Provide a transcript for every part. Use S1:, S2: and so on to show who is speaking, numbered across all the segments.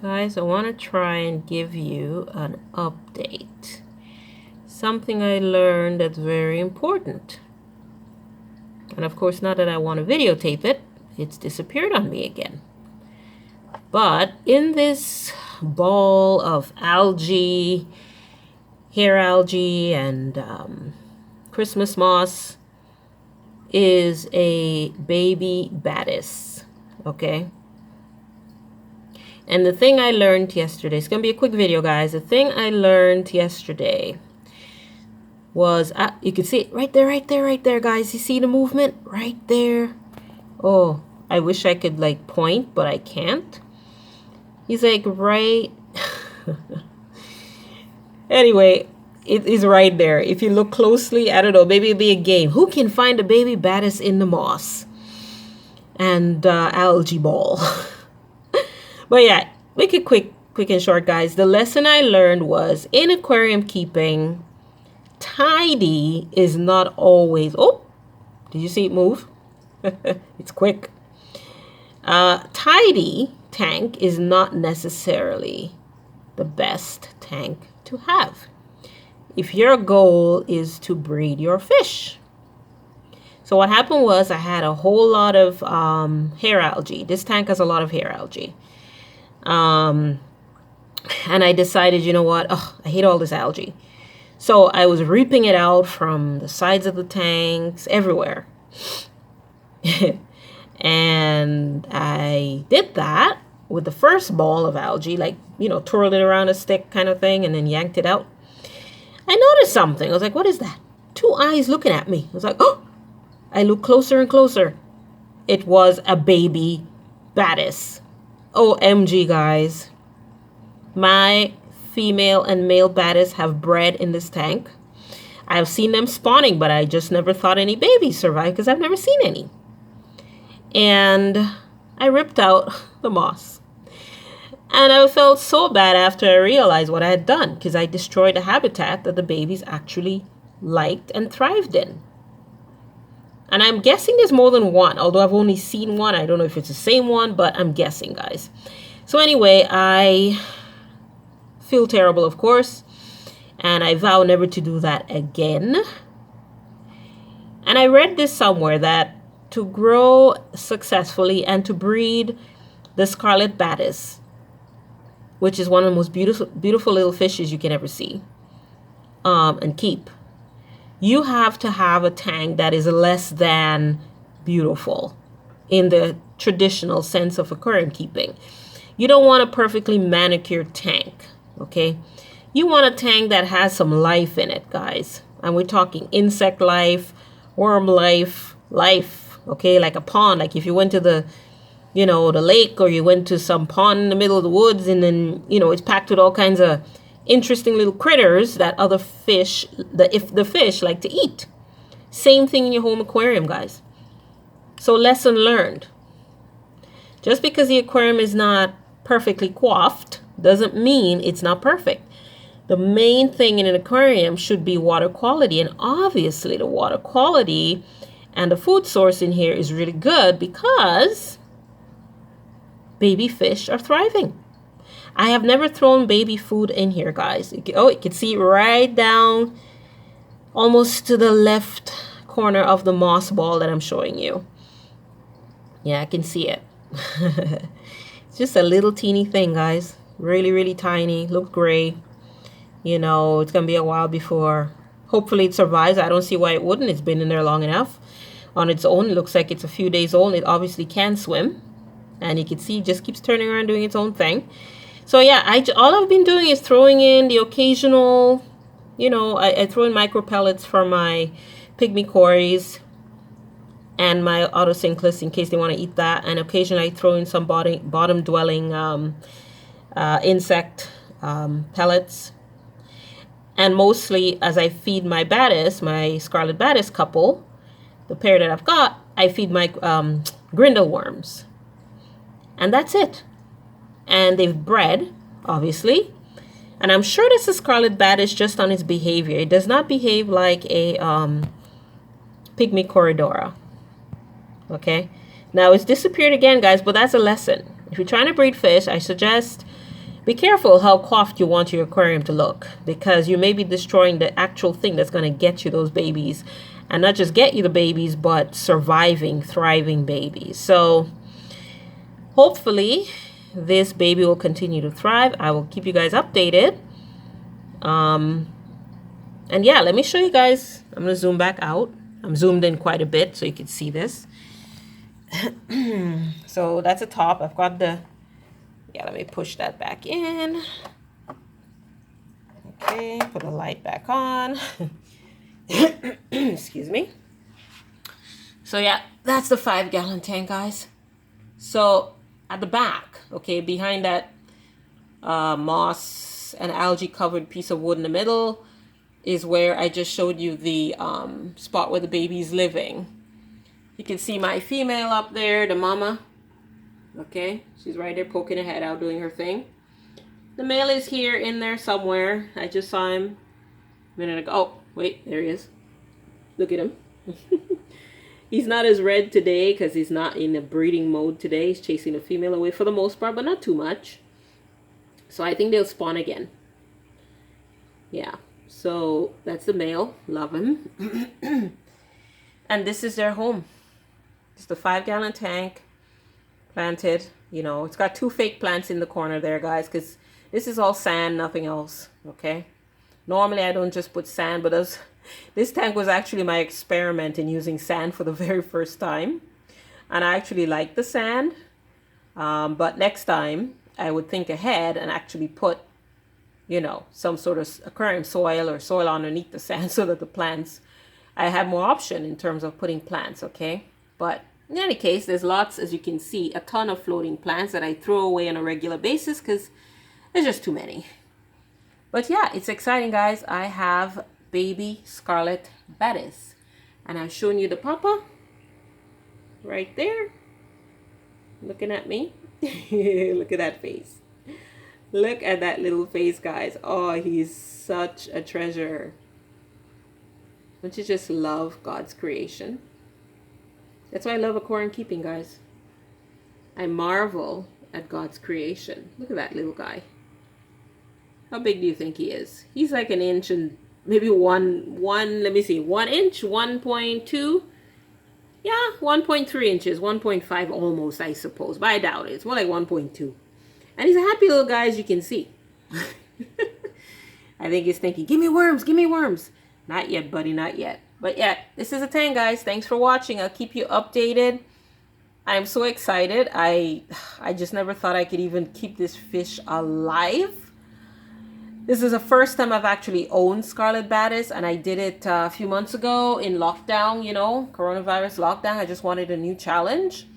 S1: Guys, I want to try and give you an update. Something I learned that's very important. And of course, not that I want to videotape it, it's disappeared on me again. But in this ball of algae, hair algae, and Christmas moss is a baby Badis, okay? And the thing I learned yesterday, it's going to be a quick video, guys. The thing I learned yesterday was, you can see it right there, guys. You see the movement right there? Oh, I wish I could like point, but I can't. He's like right. Anyway, it is right there. If you look closely, I don't know, maybe it'll be a game. Who can find a baby Badis in the moss and algae ball? But yeah, make it quick and short, guys. The lesson I learned was in aquarium keeping, tidy is not always. Oh, did you see it move? It's quick. Tidy tank is not necessarily the best tank to have if your goal is to breed your fish. So what happened was I had a whole lot of hair algae. This tank has a lot of hair algae. And I decided, you know what? Oh, I hate all this algae. So I was reaping it out from the sides of the tanks, everywhere. And I did that with the first ball of algae, like, you know, twirled it around a stick kind of thing and then yanked it out. I noticed something. I was like, what is that? Two eyes looking at me. I was like, oh, I looked closer and closer. It was a baby Badis. OMG, guys. My female and male Badis have bred in this tank. I've seen them spawning, but I just never thought any babies survived because I've never seen any. And I ripped out the moss. And I felt so bad after I realized what I had done because I destroyed a habitat that the babies actually liked and thrived in. And I'm guessing there's more than one, although I've only seen one. I don't know if it's the same one, but I'm guessing, guys. So anyway, I feel terrible, of course, and I vow never to do that again. And I read this somewhere that to grow successfully and to breed the Scarlet Badis, which is one of the most beautiful little fishes you can ever see and keep, you have to have a tank that is less than beautiful in the traditional sense of aquarium keeping. You don't want a perfectly manicured tank, okay? You want a tank that has some life in it, guys. And we're talking insect life, worm life, okay? Like a pond, like if you went to the, you know, the lake, or you went to some pond in the middle of the woods, and then, you know, it's packed with all kinds of interesting little critters that other fish, the fish like to eat. Same thing in your home aquarium, guys. So lesson learned. Just because the aquarium is not perfectly coiffed doesn't mean it's not perfect. The main thing in an aquarium should be water quality, and obviously the water quality and the food source in here is really good because baby fish are thriving. I have never thrown baby food in here, guys. You can see right down almost to the left corner of the moss ball that I'm showing you. Yeah, I can see it. It's just a little teeny thing, guys. Really, really tiny. Looks gray. You know, it's going to be a while before. Hopefully it survives. I don't see why it wouldn't. It's been in there long enough. On its own, it looks like it's a few days old. It obviously can swim. And you can see it just keeps turning around doing its own thing. So yeah, all I've been doing is throwing in the occasional, you know, I throw in micro pellets for my pygmy cories and my autosynclus in case they want to eat that. And occasionally I throw in some bottom dwelling insect pellets. And mostly as I feed my Badis, my Scarlet Badis couple, the pair that I've got, I feed my grindle worms. And that's it. And they've bred, obviously. And I'm sure this is Scarlet Badis just on its behavior. It does not behave like a pygmy corridora. Okay? Now, it's disappeared again, guys, but that's a lesson. If you're trying to breed fish, I suggest be careful how coiffed you want your aquarium to look, because you may be destroying the actual thing that's going to get you those babies, and not just get you the babies, but surviving, thriving babies. So hopefully this baby will continue to thrive. I will keep you guys updated. And yeah, let me show you guys. I'm going to zoom back out. I'm zoomed in quite a bit so you can see this. So that's the top. I've got the, yeah, let me push that back in. Okay, put the light back on. Excuse me. So yeah, that's the 5-gallon tank, guys. So at the back, okay, behind that moss and algae covered piece of wood in the middle is where I just showed you the spot where the baby's living. You can see my female up there, the mama. Okay, she's right there poking her head out doing her thing. The male is here in there somewhere. I just saw him a minute ago. Oh, wait, there he is. Look at him. He's not as red today because he's not in a breeding mode today. He's chasing the female away for the most part, but not too much. So I think they'll spawn again. Yeah, so that's the male. Love him. And this is their home. It's the 5-gallon tank planted. You know, it's got 2 fake plants in the corner there, guys, because this is all sand, nothing else. Okay. Normally I don't just put sand, but this tank was actually my experiment in using sand for the very first time. And I actually like the sand. But next time I would think ahead and actually put, you know, some sort of aquarium soil or soil underneath the sand so that the plants, I have more option in terms of putting plants, okay? But in any case, there's lots, as you can see, a ton of floating plants that I throw away on a regular basis because there's just too many. But yeah, it's exciting, guys. I have baby Scarlet Badis. And I've shown you the papa right there. Looking at me. Look at that face. Look at that little face, guys. Oh, he's such a treasure. Don't you just love God's creation? That's why I love aquarium keeping, guys. I marvel at God's creation. Look at that little guy. How big do you think he is? He's like an inch and maybe let me see, 1 inch, 1.2. Yeah, 1.3 inches, 1.5 almost, I suppose. But I doubt it. It's more like 1.2. And he's a happy little guy, as you can see. I think he's thinking, give me worms, give me worms. Not yet, buddy, not yet. But yeah, this is a tank, guys. Thanks for watching. I'll keep you updated. I'm so excited. I just never thought I could even keep this fish alive. This is the first time I've actually owned Scarlet Badis, and I did it a few months ago in lockdown, you know, coronavirus lockdown. I just wanted a new challenge,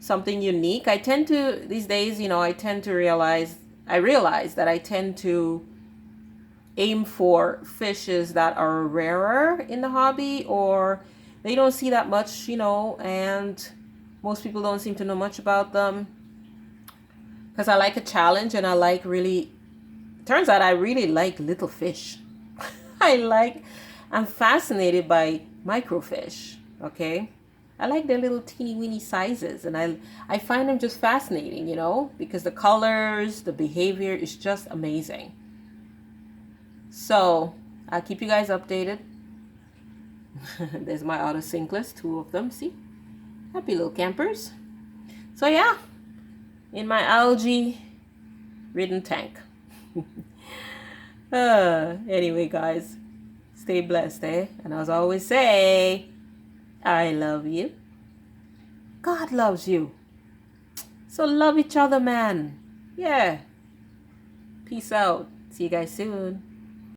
S1: something unique. I tend to, these days, you know, I realize that I tend to aim for fishes that are rarer in the hobby, or they don't see that much, you know, and most people don't seem to know much about them. Because I like a challenge, and I like really... Turns out I really like little fish. I'm fascinated by microfish, okay? I like their little teeny weeny sizes, and I find them just fascinating, you know, because the colors, the behavior is just amazing. So I'll keep you guys updated. There's my autosynclus, 2 of them, see? Happy little campers. So yeah, in my algae ridden tank. Anyway, guys, stay blessed, eh? And as I always say, I love you. God loves you. So love each other, man. Yeah. Peace out. See you guys soon.